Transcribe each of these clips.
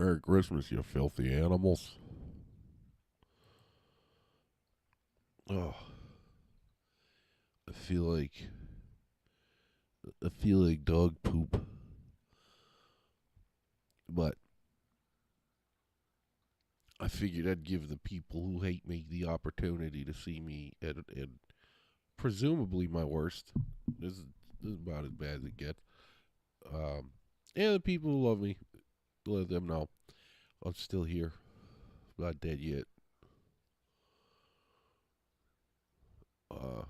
Merry Christmas, you filthy animals. Oh, I feel like I feel like dog poop. But I figured I'd give the people who hate me the opportunity to see me at presumably my worst. This is about as bad as it gets. Um, and the people who love me, let them know I'm still here. I'm not dead yet. Uh,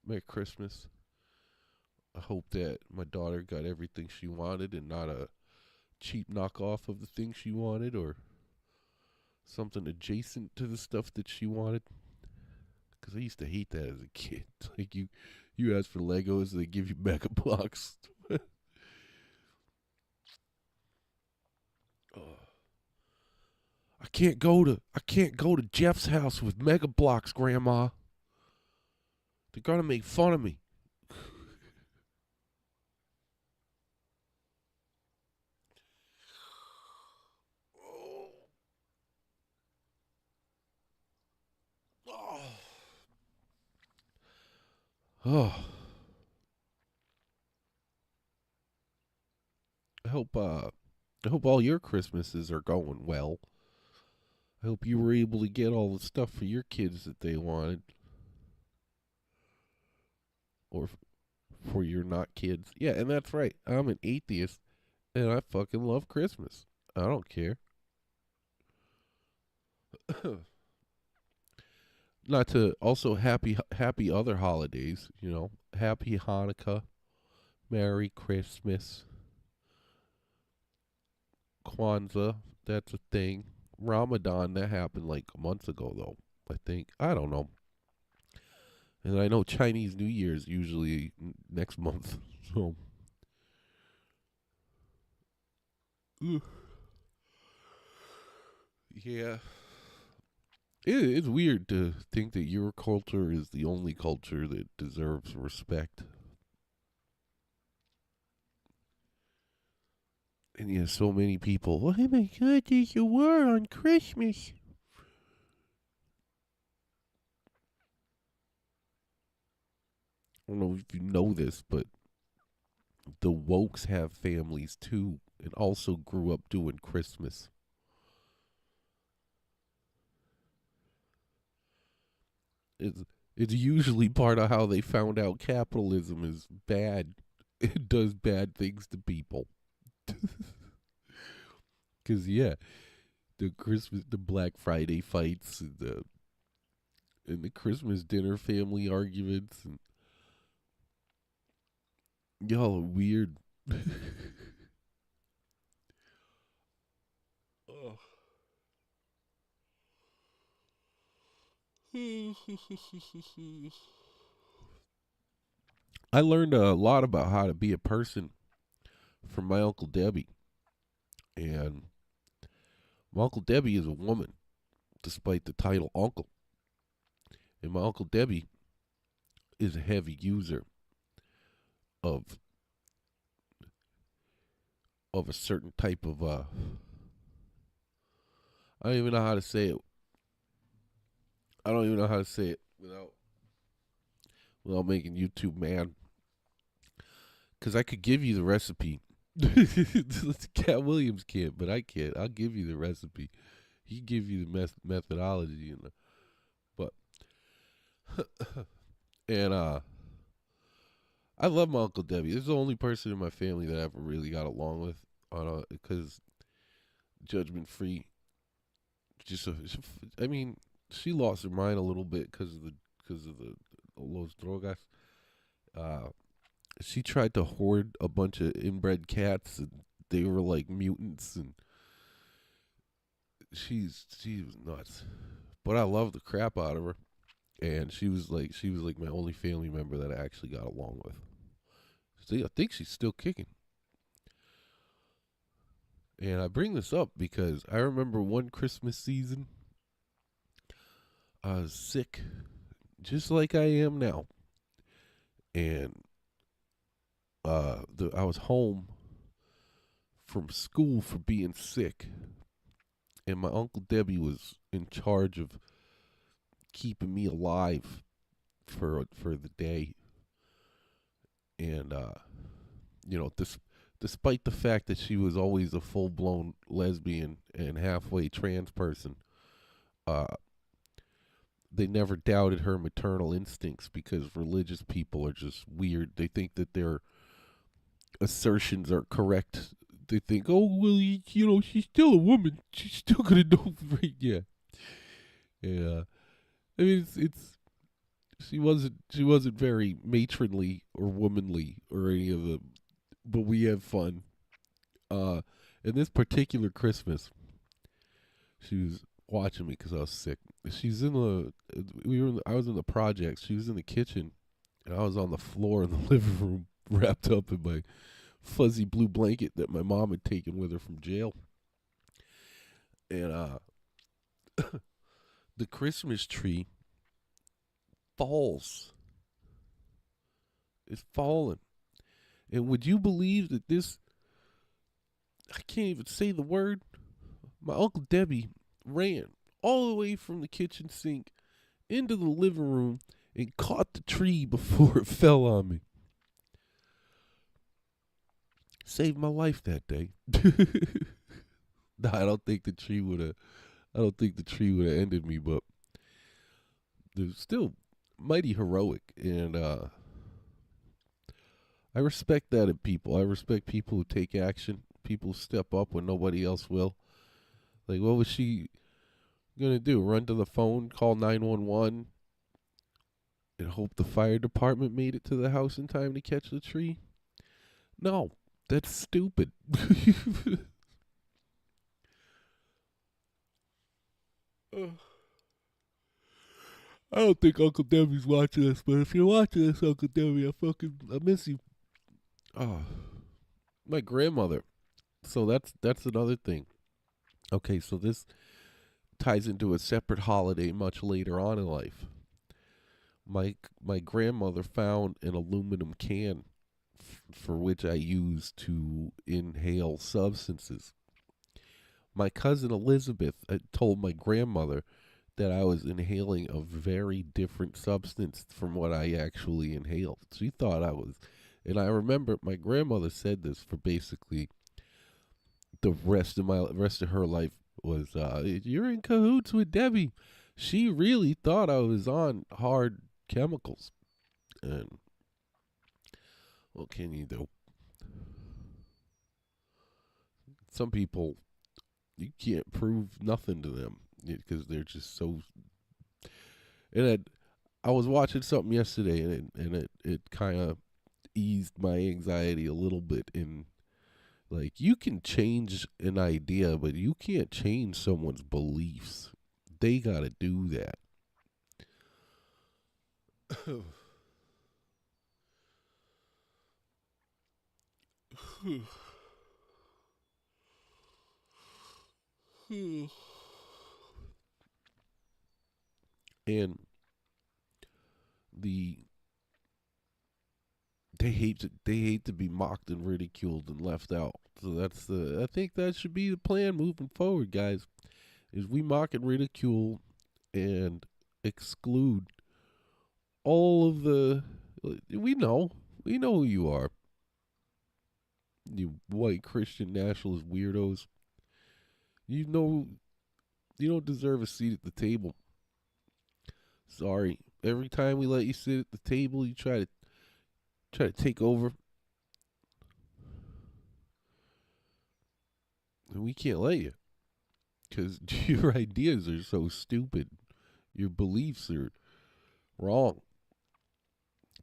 Merry Christmas. I hope that my daughter got everything she wanted and not a cheap knockoff of the thing she wanted or something adjacent to the stuff that she wanted. Because I used to hate that as a kid. It's like you ask for Legos, they give you Mega Blocks. I can't go to Jeff's house with Mega Blocks, Grandma. They're gonna make fun of me. Oh. Oh. I hope all your Christmases are going well. I hope you were able to get all the stuff for your kids that they wanted, or for your not kids. Yeah, and that's right. I'm an atheist, and I fucking love Christmas. I don't care. Not to also happy other holidays. Happy Hanukkah, Merry Christmas, Kwanzaa. That's a thing. Ramadan, that happened like months ago though. I think I don't know. And I know Chinese New Year is usually next month. So, yeah. It's weird to think that your culture is the only culture that deserves respect. And yeah, so many people, oh my god, there's a war on Christmas. I don't know if you know this, but the Wokes have families too and also grew up doing Christmas. It's, it's usually part of how they found out capitalism is bad. It does bad things to people. Because, yeah, the Black Friday fights, and the Christmas dinner family arguments, and y'all are weird. Oh. I learned a lot about how to be a person from my Uncle Debbie. And my Uncle Debbie is a woman, despite the title Uncle. And my Uncle Debbie is a heavy user of a certain type of I don't even know how to say it. I don't even know how to say it without making YouTube mad. Because I could give you the recipe. Cat Williams can't, but I can't. I'll give you the recipe. He can give you the methodology, But and I love my Uncle Debbie. This is the only person in my family that I ever really got along with, because judgment free. I mean, she lost her mind a little bit because of the los drogas. Uh, she tried to hoard a bunch of inbred cats, and they were like mutants, and she was nuts. But I love the crap out of her, and she was like my only family member that I actually got along with. See, I think she's still kicking. And I bring this up because I remember one Christmas season, I was sick, just like I am now, and I was home from school for being sick, and my Uncle Debbie was in charge of keeping me alive for the day. And despite the fact that she was always a full blown lesbian and halfway trans person, uh, they never doubted her maternal instincts because religious people are just weird. They think that their assertions are correct. They think, oh well, she's still a woman. She's still gonna know, right? Yeah, yeah. I mean, it's she wasn't very matronly or womanly or any of them, but we have fun. Uh, in this particular Christmas, she was watching me because I was sick. She's in the I was in the projects. She was in the kitchen, and I was on the floor in the living room, wrapped up in my fuzzy blue blanket that my mom had taken with her from jail. And the Christmas tree falls. It's fallen. And would you believe that this? I can't even say the word. My Uncle Debbie ran all the way from the kitchen sink into the living room and caught the tree before it fell on me. Saved my life that day. No, I don't think the tree would have. I don't think the tree would have ended me, but it was still mighty heroic, and I respect that in people. I respect people who take action. People who step up when nobody else will. Like, what was she gonna do? Run to the phone, call 911, and hope the fire department made it to the house in time to catch the tree? No, that's stupid. I don't think Uncle Debbie's watching this, but if you're watching this, Uncle Debbie, I miss you. Oh, my grandmother. So that's another thing. Okay, so this ties into a separate holiday much later on in life. My grandmother found an aluminum can for which I used to inhale substances. My cousin Elizabeth told my grandmother that I was inhaling a very different substance from what I actually inhaled. She thought I was, and I remember my grandmother said this for basically the rest of her life was, you're in cahoots with Debbie. She really thought I was on hard chemicals, and what can you do? Some people, you can't prove nothing to them because they're just so. And I was watching something yesterday, and it kind of eased my anxiety a little bit. In like, you can change an idea, but you can't change someone's beliefs. They got to do that. And the they hate to be mocked and ridiculed and left out. So I think that should be the plan moving forward, guys. Is we mock and ridicule and exclude all of the. We know who you are. You white Christian nationalist weirdos. You know you don't deserve a seat at the table. Sorry. Every time we let you sit at the table, you try to take over, and we can't let you because your ideas are so stupid. Your beliefs are wrong.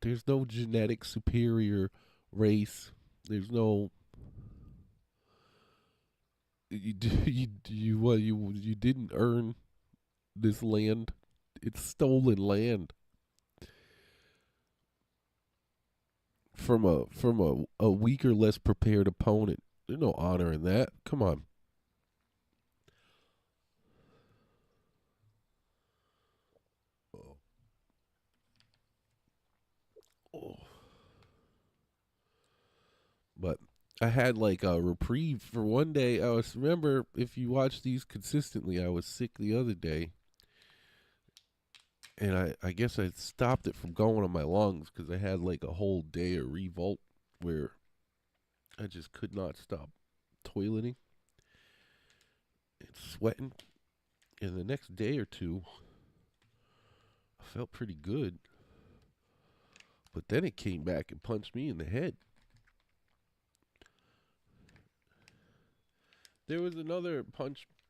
There's no genetic superior race. There's no you didn't earn this land. It's stolen land from a weaker, less prepared opponent. There's no honor in that. Come on. Oh. But I had like a reprieve for one day. I was remember if you watch these consistently, I was sick the other day, and I guess I stopped it from going on my lungs because I had like a whole day of revolt where I just could not stop toileting and sweating. And the next day or two, I felt pretty good, but then it came back and punched me in the head. There was another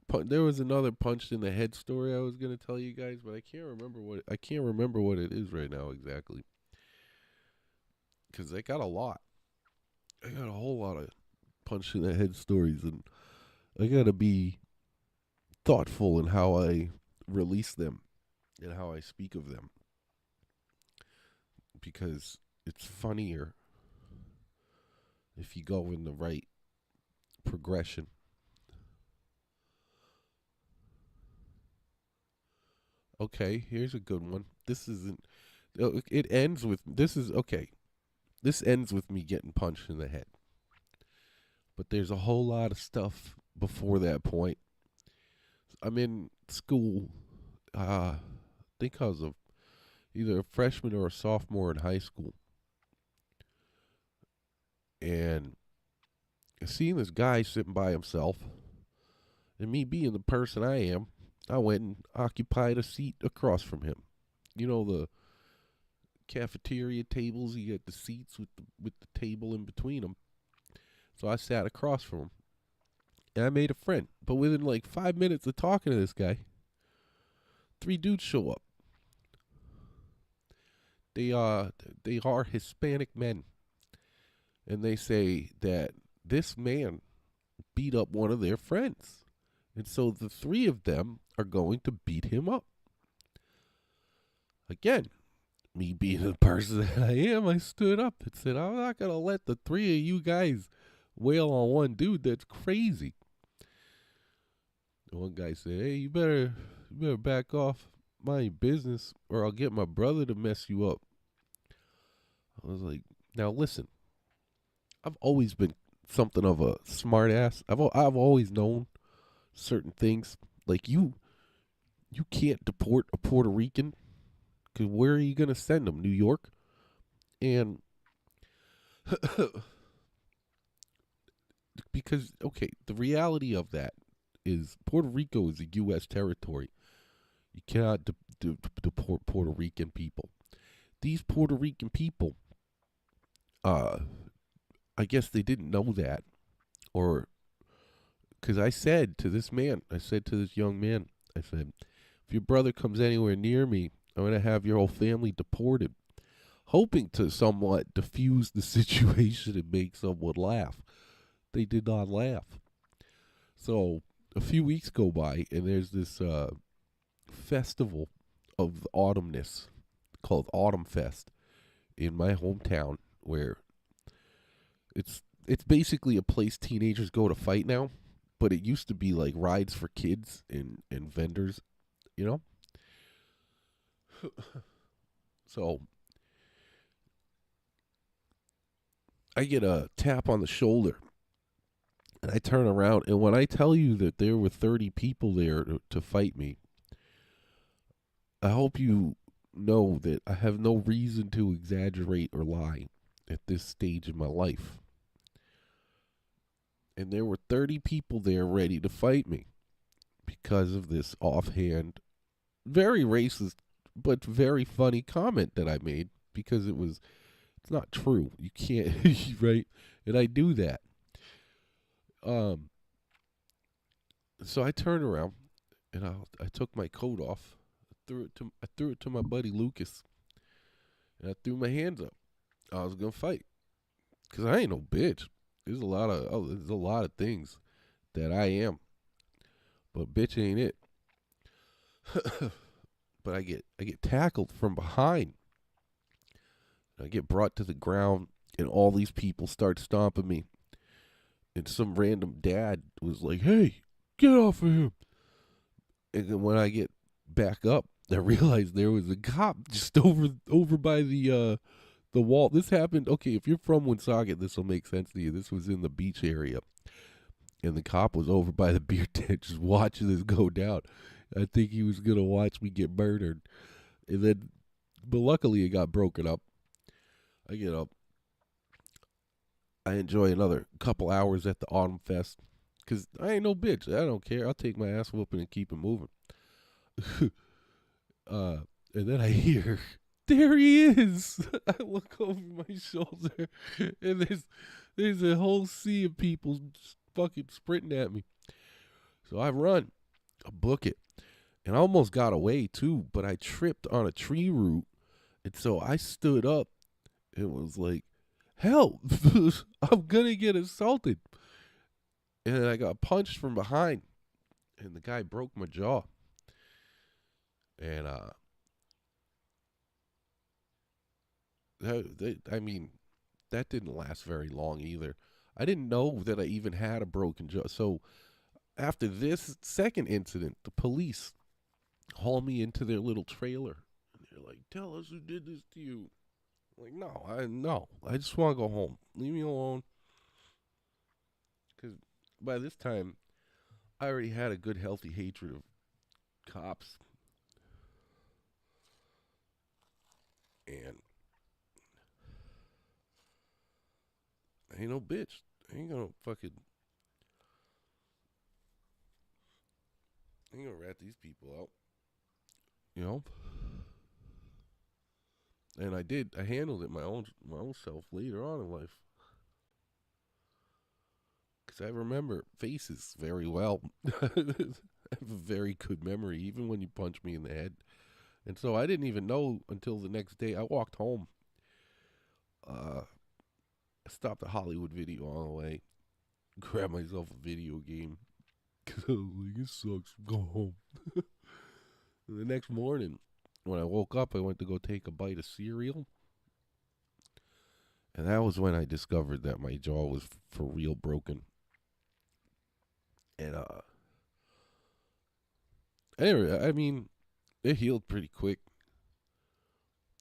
there was another punch in the head story I was gonna tell you guys, but I can't remember what it is right now exactly. Because I got a lot. I got a whole lot of punch in the head stories, and I gotta be thoughtful in how I release them and how I speak of them, because it's funnier if you go in the right progression. Okay, here's a good one. This isn't. It ends with this is okay. This ends with me getting punched in the head. But there's a whole lot of stuff before that point. I'm in school. I think I was either a freshman or a sophomore in high school, and seeing this guy sitting by himself, and me being the person I am, I went and occupied a seat across from him. You know the cafeteria tables. You get the seats with the table in between them. So I sat across from him, and I made a friend. But within like 5 minutes of talking to this guy, three dudes show up. They they are Hispanic men, and they say that this man beat up one of their friends, and so the three of them are going to beat him up. Again, me being the person that I am, I stood up and said, "I'm not gonna let the three of you guys wail on one dude. That's crazy." And one guy said, "Hey, you better back off, mind your business, or I'll get my brother to mess you up." I was like, "Now listen, I've always been something of a smart ass. I've always known certain things. Like you can't deport a Puerto Rican, because where are you gonna send him? New York?" And because okay, the reality of that is Puerto Rico is a U.S. territory. You cannot deport Puerto Rican people. These Puerto Rican people, uh, I guess they didn't know that, or because I said to this man, I said to this young man, I said, if your brother comes anywhere near me, I'm gonna have your whole family deported, hoping to somewhat diffuse the situation and make someone laugh. They did not laugh. So a few weeks go by, and there's this festival of the autumnness called Autumn Fest in my hometown, where it's basically a place teenagers go to fight now, but it used to be like rides for kids and vendors, you know. So I get a tap on the shoulder, and I turn around, and when I tell you that there were 30 people there to fight me, I hope you know that I have no reason to exaggerate or lie at this stage in my life. And there were 30 people there ready to fight me because of this offhand, very racist, but very funny comment that I made, because it's not true. You can't, right? And I do that. Um, so I turned around, and I took my coat off. I threw it to my buddy Lucas, and I threw my hands up. I was gonna fight, cause I ain't no bitch. There's a lot of things that I am, but bitch ain't it. But I get tackled from behind. I get brought to the ground, and all these people start stomping me. And some random dad was like, "Hey, get off of him!" And then when I get back up, I realized there was a cop just over by the the wall. This happened. Okay, if you're from Woonsocket, this will make sense to you. This was in the beach area, and the cop was over by the beer tent just watching this go down. I think he was gonna watch me get murdered, and then, but luckily it got broken up. I get up. I enjoy another couple hours at the Autumn Fest, cause I ain't no bitch. I don't care. I'll take my ass whooping and keep it moving. uh, and then I hear, there he is. I look over my shoulder, and there's a whole sea of people fucking sprinting at me. So I run, I book it, and I almost got away too, but I tripped on a tree root, and so I stood up and was like, "Help! I'm gonna get assaulted!" And then I got punched from behind, and the guy broke my jaw. And I mean, that didn't last very long either. I didn't know that I even had a broken jaw. So after this second incident, the police haul me into their little trailer, and they're like, "Tell us who did this to you." I'm like, no, I just want to go home. Leave me alone. Because by this time, I already had a good, healthy hatred of cops, and I ain't no bitch. I ain't gonna fucking, I ain't gonna rat these people out, you know. And I did. I handled it my own self later on in life, because I remember faces very well. I have a very good memory, even when you punch me in the head. And so I didn't even know until the next day. I walked home. I stopped at Hollywood Video on the way, grabbed myself a video game, because I was like, it sucks. Go home. And the next morning, when I woke up, I went to go take a bite of cereal. And that was when I discovered that my jaw was for real broken. And anyway, I mean, it healed pretty quick.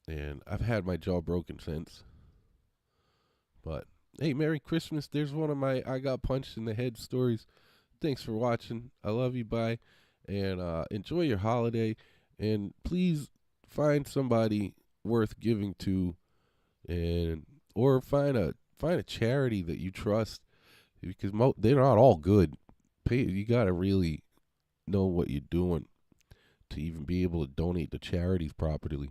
And I've had my jaw broken since. But hey, Merry Christmas. There's one of my I got punched in the head stories. Thanks for watching. I love you. Bye. And enjoy your holiday. And please find somebody worth giving to, and or find a charity that you trust, because they're not all good. You gotta really know what you're doing to even be able to donate to charities properly.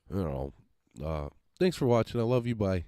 You know. Thanks for watching. I love you. Bye.